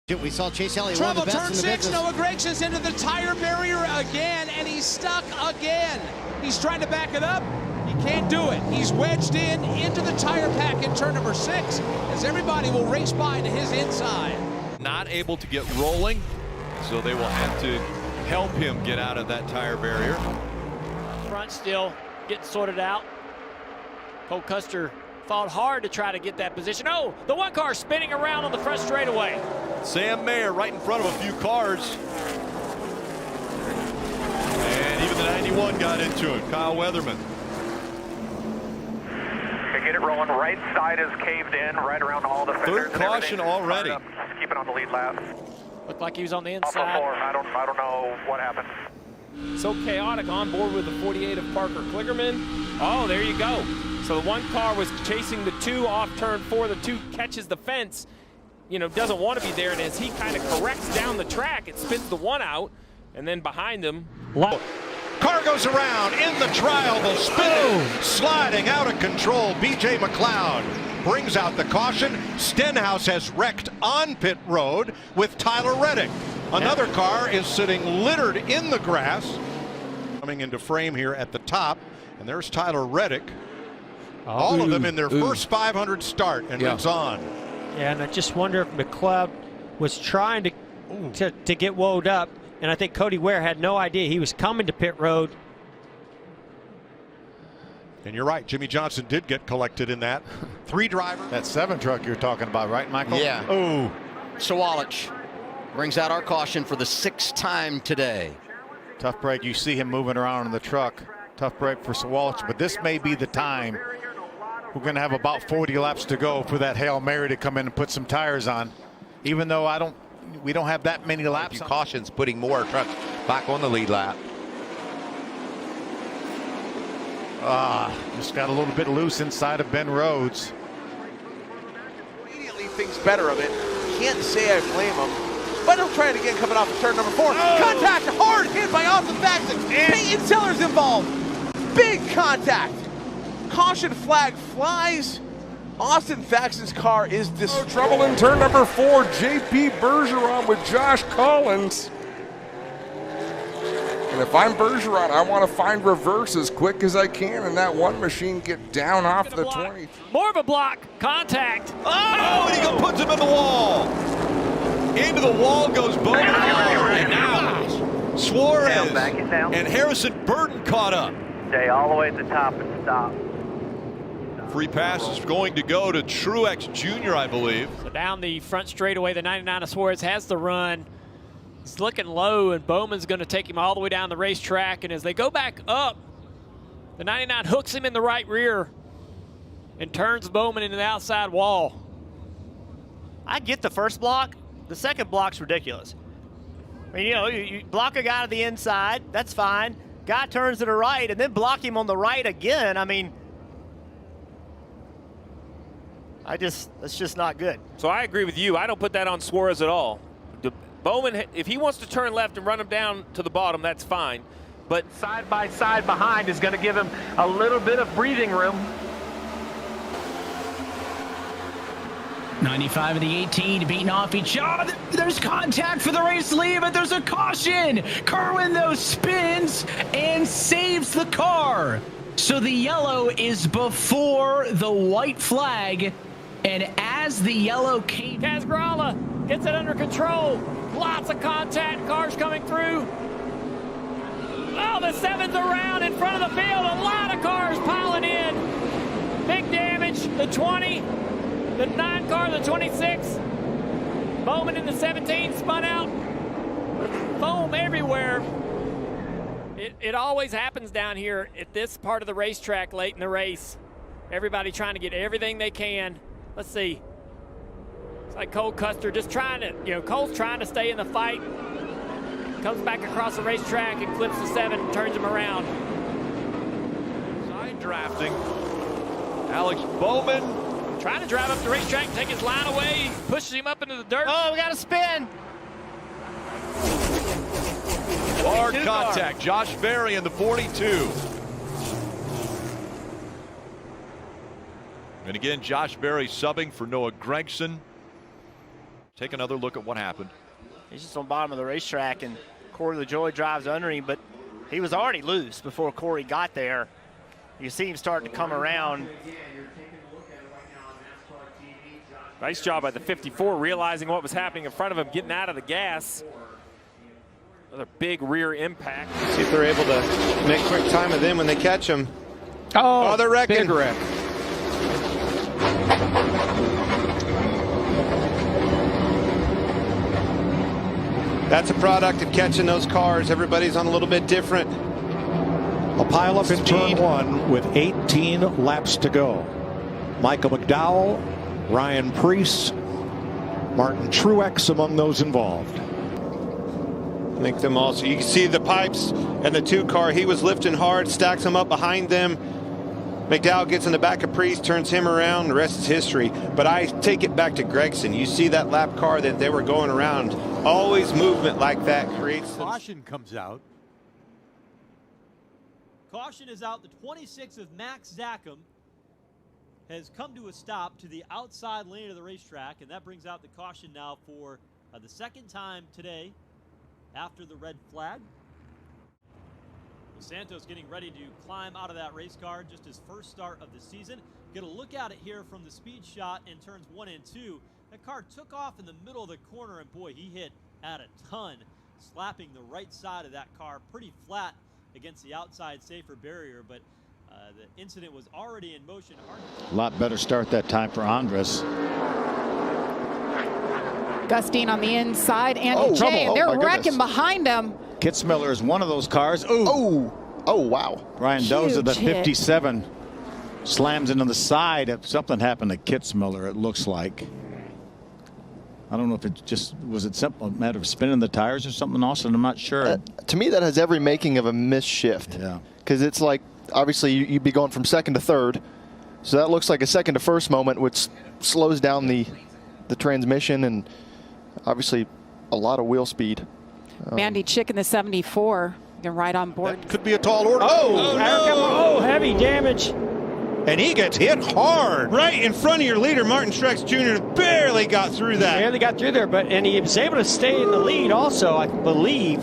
We saw Chase Elliott, Trouble, one of the best turn in the 6, business. Noah Gragson's into the tire barrier again, and he's stuck again. He's trying to back it up. He can't do it. He's wedged into the tire pack in turn number 6, as everybody will race by to his inside. Not able to get rolling, so they will have to help him get out of that tire barrier. Front still getting sorted out. Cole Custer fought hard to try to get that position. Oh, the one car spinning around on the front straightaway. Sam Mayer right in front of a few cars. And even the 91 got into him, Kyle Weatherman. Okay, get it rolling. Right side is caved in, right around all the fenders. Third caution already. Just keep it on the lead lap. Looked like he was on the Off inside. of 4. I don't know what happened. So chaotic on board with the 48 of Parker Kligerman. Oh, there you go. So the one car was chasing the 2 off turn 4. The 2 catches the fence, you know, doesn't want to be there. And as he kind of corrects down the track, it spins the 1 out. And then behind them. Car goes around in the trial, the spinning, sliding out of control. BJ McLeod brings out the caution. Stenhouse has wrecked on pit road with Tyler Reddick. Another car is sitting littered in the grass. Coming into frame here at the top, and there's Tyler Reddick. All of them in their first 500 start, and it's on. Yeah, and I just wonder if McLeod was trying to get woed up, and I think Cody Ware had no idea he was coming to pit road. And you're right, Jimmy Johnson did get collected in that. 3 drivers. That 7 truck you're talking about, right, Michael? Yeah. Oh. Sawalich brings out our caution for the 6th time today. Tough break. You see him moving around in the truck. Tough break for Sawalich, but this may be the time. We're going to have about 40 laps to go for that Hail Mary to come in and put some tires on. Even though we don't have that many laps. Cautions putting more trucks back on the lead lap. Just got a little bit loose inside of Ben Rhodes. Immediately thinks better of it. Can't say I blame him. But he'll try it again coming off of turn number 4. Contact, hard hit by Austin Thaxton. Peyton Seller's involved. Big contact. Caution flag flies. Austin Thaxton's car is destroyed. Trouble in turn number 4. JP Bergeron with Josh Collins. And if I'm Bergeron, I want to find reverse as quick as I can, and that one machine get down off the 20. More of a block. Contact. Oh, and he puts him in the wall. Into the wall goes Bowman. And now Suarez and Harrison Burton caught up. Stay all the way at the top and stop. Free pass is going to go to Truex Jr., I believe. So down the front straightaway, the 99 of Suarez has the run. He's looking low, and Bowman's going to take him all the way down the racetrack. And as they go back up, the 99 hooks him in the right rear and turns Bowman into the outside wall. I get the first block. The second block's ridiculous. I mean, you know, you block a guy to the inside, that's fine. Guy turns to the right and then block him on the right again. I mean, that's just not good. So I agree with you. I don't put that on Suarez at all. Bowman, if he wants to turn left and run him down to the bottom, that's fine. But Side by side behind is going to give him a little bit of breathing room. 95 of the 18 beating off each other. There's contact for the race lead, but there's a caution. Kerwin, though, spins and saves the car. So the yellow is before the white flag. And as the yellow came... Casgrala gets it under control. Lots of contact. Cars coming through. Oh, the 7's around in front of the field. A lot of cars piling in. Big damage. The 20. The 9 car, the 26. Bowman in the 17 spun out. Foam everywhere. It always happens down here at this part of the racetrack late in the race. Everybody trying to get everything they can. Let's see. It's like Cole Custer just trying to, Cole's trying to stay in the fight. Comes back across the racetrack and clips the 7 and turns him around. Side drafting. Alex Bowman trying to drive up the racetrack and take his line away. Pushes him up into the dirt. Oh, we got a spin. Hard contact. Josh Berry in the 42. And again, Josh Berry subbing for Noah Gragson. Take another look at what happened. He's just on the bottom of the racetrack, and Corey LaJoie drives under him, but he was already loose before Corey got there. You see him starting to come around. Nice job by the 54, realizing what was happening in front of him, getting out of the gas. Another big rear impact. See if they're able to make quick time of them when they catch them. Oh, they're wrecking. big wreck. That's a product of catching those cars. Everybody's on a little bit different. A pileup in turn one with 18 laps to go. Michael McDowell, Ryan Preece, Martin Truex among those involved. Make them all. So you can see the pipes and the 2-car. He was lifting hard, stacks them up behind them. McDowell gets in the back of Preece, turns him around. The rest is history. But I take it back to Gregson. You see that lap car that they were going around. Always movement like that creates. Caution comes out. Caution is out. The 26 of Max Zachem has come to a stop to the outside lane of the racetrack, and that brings out the caution now for the second time today after the red flag. Well, Santos getting ready to climb out of that race car, just his first start of the season. Get a look at it here from the speed shot in turns 1 and 2. That car took off in the middle of the corner, and boy, he hit at a ton, slapping the right side of that car pretty flat against the outside safer barrier, but the incident was already in motion. A lot better start that time for Andres. Gustine on the inside, Andy J, and they're wrecking behind him. Kitzmiller is one of those cars. Oh, wow. Brian Doza, the 57, slams into the side. If something happened to Kitzmiller, it looks like. I don't know if it just was it simple, a matter of spinning the tires or something else, and I'm not sure. To me, that has every making of a missed shift. Yeah. Because it's like, obviously, you'd be going from second to third. So that looks like a second to first moment, which slows down the transmission and obviously a lot of wheel speed. Mandy Chick in the 74. You're right on board. That could be a tall order. Oh, heavy damage. And he gets hit hard. Right in front of your leader, Martin Truex Jr. barely got through that. Barely got through there, and he was able to stay in the lead also, I believe.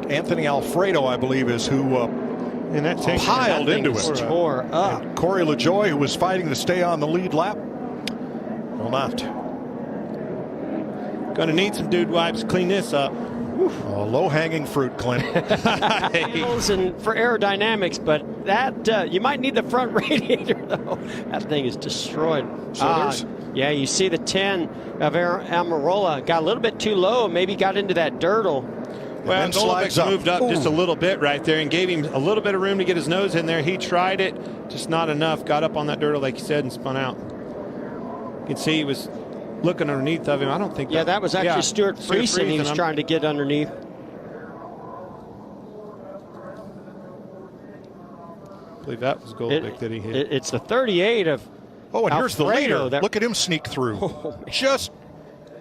Anthony Alfredo, I believe, is who piled into it. Tore up. And Corey LaJoie, who was fighting to stay on the lead lap, will not. Gonna need some dude wipes to clean this up. Low-hanging fruit, Clint. And for aerodynamics, but that you might need the front radiator though. That thing is destroyed. Yeah, you see the 10 of Amarola got a little bit too low, maybe got into that dirtle. Well, Golovic moved up just a little bit right there and gave him a little bit of room to get his nose in there. He tried it, just not enough. Got up on that dirtle, like you said, and spun out. You can see he was looking underneath of him. I don't think. Yeah, that was actually Stuart Friesen. He was trying to get underneath. I believe that was Golovic that he hit. It's the 38 of. Oh, and here's the leader. That, look at him sneak through. Just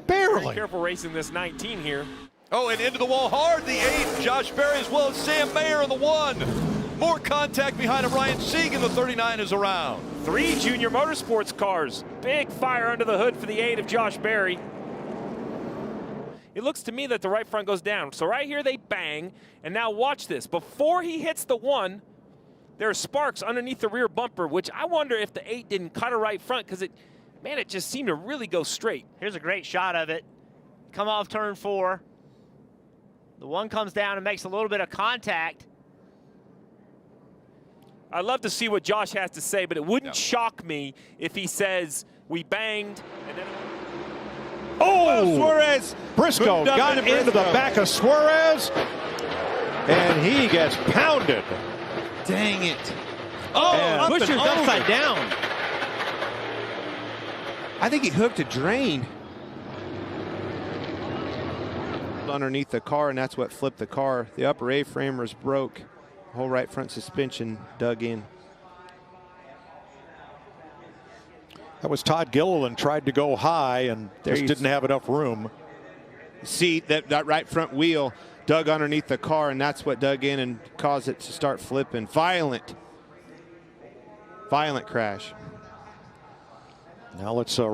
barely. Be careful racing this 19 here. Oh, and into the wall hard, the 8, Josh Berry, as well as Sam Mayer in the 1. More contact behind him. Ryan Sieg in the 39 is around. 3 junior motorsports cars. Big fire under the hood for the 8 of Josh Berry. It looks to me that the right front goes down. So right here they bang, and now watch this. Before he hits the 1, there are sparks underneath the rear bumper, which I wonder if the 8 didn't cut a right front, because it just seemed to really go straight. Here's a great shot of it. Come off turn 4. The 1 comes down and makes a little bit of contact. I'd love to see what Josh has to say, but it wouldn't shock me if he says, we banged, and then... Oh! Suarez! Briscoe got into the back of Suarez, and he gets pounded. Dang it. Oh, Buscher's upside down. I think he hooked a drain underneath the car, and that's what flipped the car. The upper A-frame was broke. The whole right front suspension dug in. That was Todd Gilliland, tried to go high and just didn't have enough room. See, that right front wheel dug underneath the car, and that's what dug in and caused it to start flipping. Violent crash. Now let's ride.